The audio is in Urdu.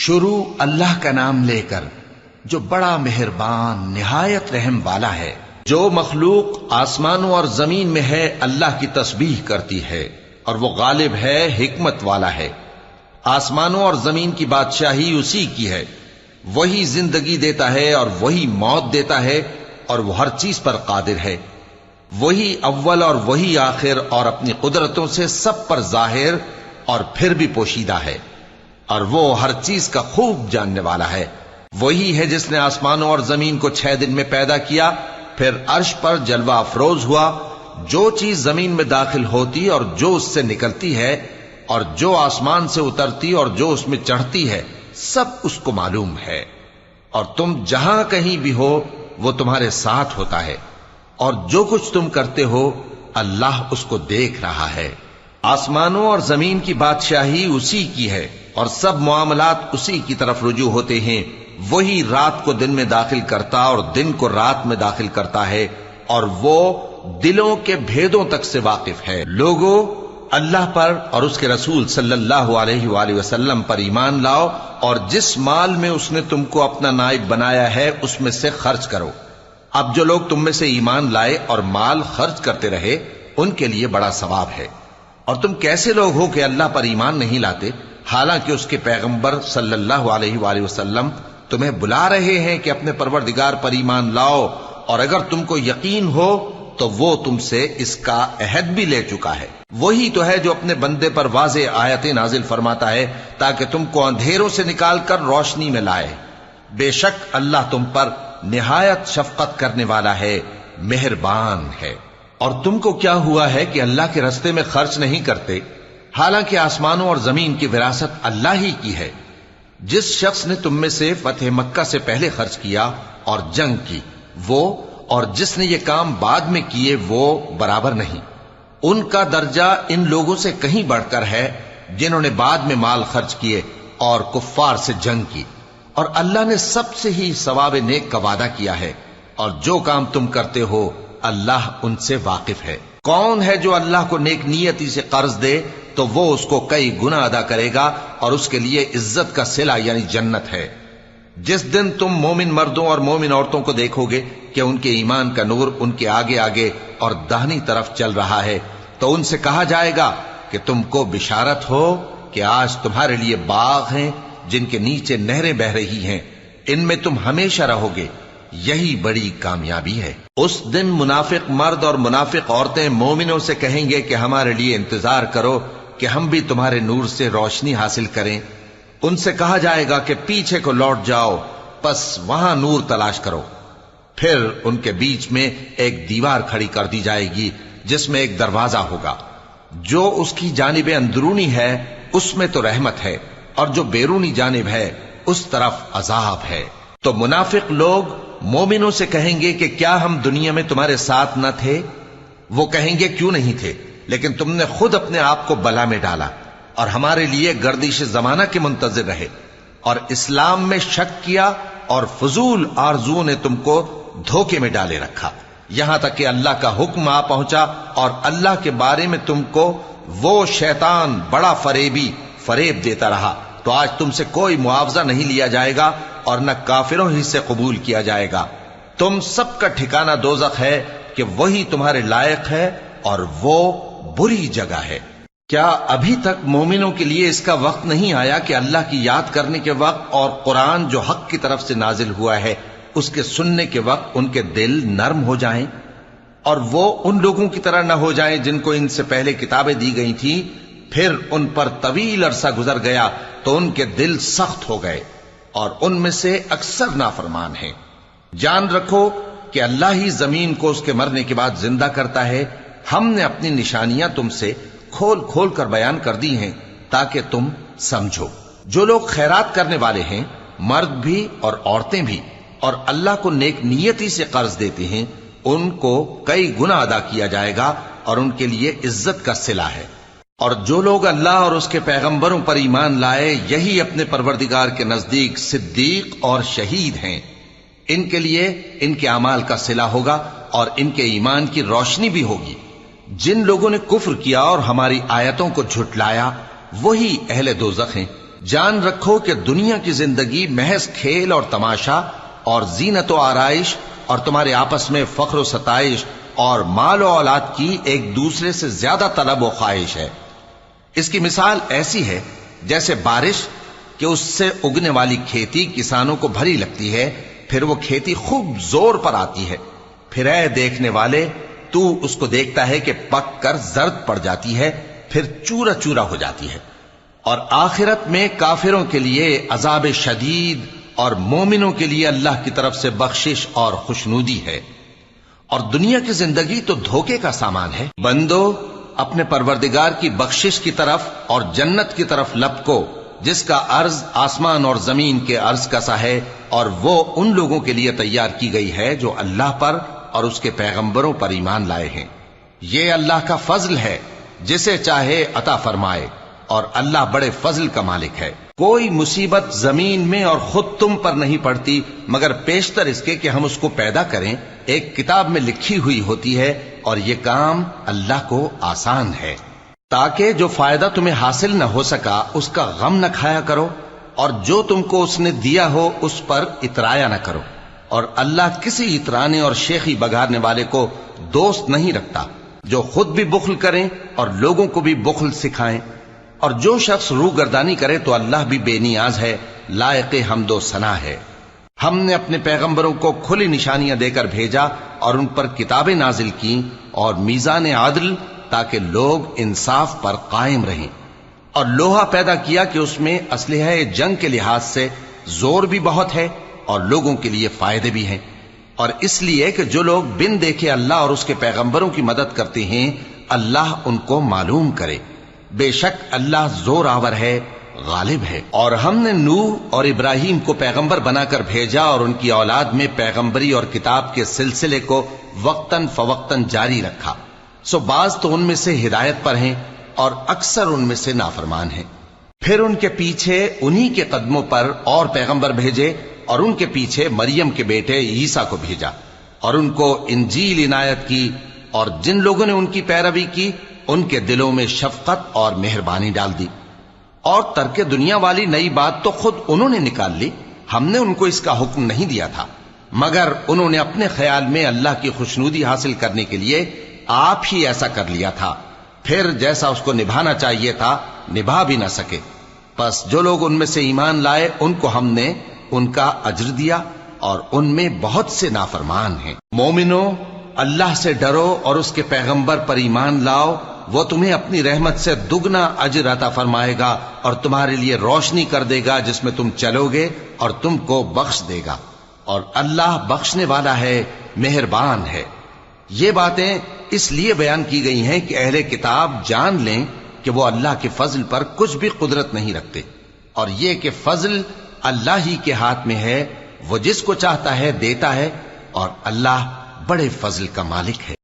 شروع اللہ کا نام لے کر جو بڑا مہربان نہایت رحم والا ہے۔ جو مخلوق آسمانوں اور زمین میں ہے اللہ کی تسبیح کرتی ہے، اور وہ غالب ہے، حکمت والا ہے۔ آسمانوں اور زمین کی بادشاہی اسی کی ہے، وہی زندگی دیتا ہے اور وہی موت دیتا ہے، اور وہ ہر چیز پر قادر ہے۔ وہی اول اور وہی آخر، اور اپنی قدرتوں سے سب پر ظاہر اور پھر بھی پوشیدہ ہے، اور وہ ہر چیز کا خوب جاننے والا ہے۔ وہی ہے جس نے آسمانوں اور زمین کو 6 دن میں پیدا کیا، پھر عرش پر جلوہ افروز ہوا۔ جو چیز زمین میں داخل ہوتی اور جو اس سے نکلتی ہے، اور جو آسمان سے اترتی اور جو اس میں چڑھتی ہے، سب اس کو معلوم ہے۔ اور تم جہاں کہیں بھی ہو وہ تمہارے ساتھ ہوتا ہے، اور جو کچھ تم کرتے ہو اللہ اس کو دیکھ رہا ہے۔ آسمانوں اور زمین کی بادشاہی اسی کی ہے، اور سب معاملات اسی کی طرف رجوع ہوتے ہیں۔ وہی رات کو دن میں داخل کرتا اور دن کو رات میں داخل کرتا ہے، اور وہ دلوں کے بھیدوں تک سے واقف ہے۔ لوگوں، اللہ پر اور اس کے رسول صلی اللہ علیہ وآلہ وسلم پر ایمان لاؤ، اور جس مال میں اس نے تم کو اپنا نائب بنایا ہے اس میں سے خرچ کرو۔ اب جو لوگ تم میں سے ایمان لائے اور مال خرچ کرتے رہے ان کے لیے بڑا ثواب ہے۔ اور تم کیسے لوگ ہو کہ اللہ پر ایمان نہیں لاتے، حالانکہ اس کے پیغمبر صلی اللہ علیہ وآلہ وسلم تمہیں بلا رہے ہیں کہ اپنے پروردگار پر ایمان لاؤ، اور اگر تم کو یقین ہو تو وہ تم سے اس کا عہد بھی لے چکا ہے۔ وہی تو ہے جو اپنے بندے پر واضح آیتیں نازل فرماتا ہے تاکہ تم کو اندھیروں سے نکال کر روشنی میں لائے۔ بے شک اللہ تم پر نہایت شفقت کرنے والا ہے، مہربان ہے۔ اور تم کو کیا ہوا ہے کہ اللہ کے رستے میں خرچ نہیں کرتے، حالانکہ آسمانوں اور زمین کی وراثت اللہ ہی کی ہے۔ جس شخص نے تم میں سے فتح مکہ سے پہلے خرچ کیا اور جنگ کی، وہ اور جس نے یہ کام بعد میں کیے وہ برابر نہیں۔ ان کا درجہ ان لوگوں سے کہیں بڑھ کر ہے جنہوں نے بعد میں مال خرچ کیے اور کفار سے جنگ کی، اور اللہ نے سب سے ہی ثواب نیک کا وعدہ کیا ہے، اور جو کام تم کرتے ہو اللہ ان سے واقف ہے۔ کون ہے جو اللہ کو نیک نیتی سے قرض دے تو وہ اس کو کئی گنا ادا کرے گا، اور اس کے لیے عزت کا صلہ یعنی جنت ہے۔ جس دن تم مومن مردوں اور مومن عورتوں کو دیکھو گے کہ ان کے ایمان کا نور ان کے آگے آگے اور داہنی طرف چل رہا ہے، تو ان سے کہا جائے گا کہ تم کو بشارت ہو کہ آج تمہارے لیے باغ ہیں جن کے نیچے نہریں بہ رہی ہیں، ان میں تم ہمیشہ رہو گے، یہی بڑی کامیابی ہے۔ اس دن منافق مرد اور منافق عورتیں مومنوں سے کہیں گے کہ ہمارے لیے انتظار کرو کہ ہم بھی تمہارے نور سے روشنی حاصل کریں۔ ان سے کہا جائے گا کہ پیچھے کو لوٹ جاؤ، پس وہاں نور تلاش کرو۔ پھر ان کے بیچ میں ایک دیوار کھڑی کر دی جائے گی جس میں ایک دروازہ ہوگا، جو اس کی جانب اندرونی ہے اس میں تو رحمت ہے، اور جو بیرونی جانب ہے اس طرف عذاب ہے۔ تو منافق لوگ مومنوں سے کہیں گے کہ کیا ہم دنیا میں تمہارے ساتھ نہ تھے؟ وہ کہیں گے کیوں نہیں تھے، لیکن تم نے خود اپنے آپ کو بلا میں ڈالا اور ہمارے لیے گردش زمانہ کے منتظر رہے، اور اسلام میں شک کیا، اور فضول آرزوؤں نے تم کو دھوکے میں ڈالے رکھا، یہاں تک کہ اللہ کا حکم آ پہنچا، اور اللہ کے بارے میں تم کو وہ شیطان بڑا فریب دیتا رہا۔ تو آج تم سے کوئی معاوضہ نہیں لیا جائے گا، اور نہ کافروں ہی سے قبول کیا جائے گا۔ تم سب کا ٹھکانہ دوزخ ہے کہ وہی تمہارے لائق ہے، اور وہ بری جگہ ہے۔ کیا ابھی تک مومنوں کے لیے اس کا وقت نہیں آیا کہ اللہ کی یاد کرنے کے وقت اور قرآن جو حق کی طرف سے نازل ہوا ہے اس کے سننے کے وقت ان کے دل نرم ہو جائیں، اور وہ ان لوگوں کی طرح نہ ہو جائیں جن کو ان سے پہلے کتابیں دی گئی تھیں، پھر ان پر طویل عرصہ گزر گیا تو ان کے دل سخت ہو گئے، اور ان میں سے اکثر نافرمان ہیں۔ جان رکھو کہ اللہ ہی زمین کو اس کے مرنے کے بعد زندہ کرتا ہے۔ ہم نے اپنی نشانیاں تم سے کھول کھول کر بیان کر دی ہیں تاکہ تم سمجھو۔ جو لوگ خیرات کرنے والے ہیں، مرد بھی اور عورتیں بھی، اور اللہ کو نیک نیتی سے قرض دیتے ہیں، ان کو کئی گنا ادا کیا جائے گا، اور ان کے لیے عزت کا صلہ ہے۔ اور جو لوگ اللہ اور اس کے پیغمبروں پر ایمان لائے، یہی اپنے پروردگار کے نزدیک صدیق اور شہید ہیں۔ ان کے لیے ان کے اعمال کا صلہ ہوگا، اور ان کے ایمان کی روشنی بھی ہوگی۔ جن لوگوں نے کفر کیا اور ہماری آیتوں کو جھٹلایا، وہی اہل دوزخ ہیں۔ جان رکھو کہ دنیا کی زندگی محض کھیل اور تماشا اور زینت و آرائش اور تمہارے آپس میں فخر و ستائش اور مال و اولاد کی ایک دوسرے سے زیادہ طلب و خواہش ہے۔ اس کی مثال ایسی ہے جیسے بارش کہ اس سے اگنے والی کھیتی کسانوں کو بھری لگتی ہے، پھر وہ کھیتی خوب زور پر آتی ہے، پھر اے دیکھنے والے تو اس کو دیکھتا ہے کہ پک کر زرد پڑ جاتی ہے، پھر چورا چورا ہو جاتی ہے۔ اور آخرت میں کافروں کے لیے عذاب شدید اور مومنوں کے لیے اللہ کی طرف سے بخشش اور خوشنودی ہے۔ اور دنیا کی زندگی تو دھوکے کا سامان ہے۔ بندو اپنے پروردگار کی بخشش کی طرف اور جنت کی طرف لپکو جس کا عرض آسمان اور زمین کے عرض کا سا ہے، اور وہ ان لوگوں کے لیے تیار کی گئی ہے جو اللہ پر اور اس کے پیغمبروں پر ایمان لائے ہیں۔ یہ اللہ کا فضل ہے، جسے چاہے عطا فرمائے، اور اللہ بڑے فضل کا مالک ہے۔ کوئی مصیبت زمین میں اور خود تم پر نہیں پڑتی مگر پیشتر اس کے کہ ہم اس کو پیدا کریں، ایک کتاب میں لکھی ہوئی ہوتی ہے، اور یہ کام اللہ کو آسان ہے۔ تاکہ جو فائدہ تمہیں حاصل نہ ہو سکا اس کا غم نہ کھایا کرو، اور جو تم کو اس نے دیا ہو اس پر اترایا نہ کرو۔ اور اللہ کسی اترانے اور شیخی بگارنے والے کو دوست نہیں رکھتا، جو خود بھی بخل کریں اور لوگوں کو بھی بخل سکھائیں۔ اور جو شخص روگردانی کرے تو اللہ بھی بے نیاز ہے، لائق حمد و ثنا ہے۔ ہم نے اپنے پیغمبروں کو کھلی نشانیاں دے کر بھیجا اور ان پر کتابیں نازل کی اور میزان عدل، تاکہ لوگ انصاف پر قائم رہیں، اور لوہا پیدا کیا کہ اس میں اسلحہ جنگ کے لحاظ سے زور بھی بہت ہے اور لوگوں کے لیے فائدے بھی ہیں، اور اس لیے کہ جو لوگ بن دیکھے اللہ اور اس کے پیغمبروں کی مدد کرتے ہیں اللہ ان کو معلوم کرے۔ بے شک اللہ زور آور ہے، غالب ہے۔ اور ہم نے نوح اور ابراہیم کو پیغمبر بنا کر بھیجا اور ان کی اولاد میں پیغمبری اور کتاب کے سلسلے کو وقتاً فوقتاً جاری رکھا، سو بعض تو ان میں سے ہدایت پر ہیں اور اکثر ان میں سے نافرمان ہیں۔ پھر ان کے پیچھے انہی کے قدموں پر اور پیغمبر بھیجے، اور ان کے پیچھے مریم کے بیٹے عیسیٰ کو بھیجا، اور ان کو انجیل عنایت کی، اور جن لوگوں نے ان کی پیروی کی ان کے دلوں میں شفقت اور مہربانی ڈال دی۔ اور ترک دنیا والی نئی بات تو خود انہوں نے نکال لی، ہم نے ان کو اس کا حکم نہیں دیا تھا، مگر انہوں نے اپنے خیال میں اللہ کی خوشنودی حاصل کرنے کے لیے آپ ہی ایسا کر لیا تھا، پھر جیسا اس کو نبھانا چاہیے تھا نبھا بھی نہ سکے۔ پس جو لوگ ان میں سے ایمان لائے ان کو ہم نے ان کا اجر دیا، اور ان میں بہت سے نافرمان ہیں۔ مومنو اللہ سے ڈرو اور اس کے پیغمبر پر ایمان لاؤ، وہ تمہیں اپنی رحمت سے دگنا اجر عطا فرمائے گا اور تمہارے لیے روشنی کر دے گا جس میں تم چلو گے، اور تم کو بخش دے گا، اور اللہ بخشنے والا ہے، مہربان ہے۔ یہ باتیں اس لیے بیان کی گئی ہیں کہ اہل کتاب جان لیں کہ وہ اللہ کے فضل پر کچھ بھی قدرت نہیں رکھتے، اور یہ کہ فضل اللہ ہی کے ہاتھ میں ہے، وہ جس کو چاہتا ہے دیتا ہے، اور اللہ بڑے فضل کا مالک ہے۔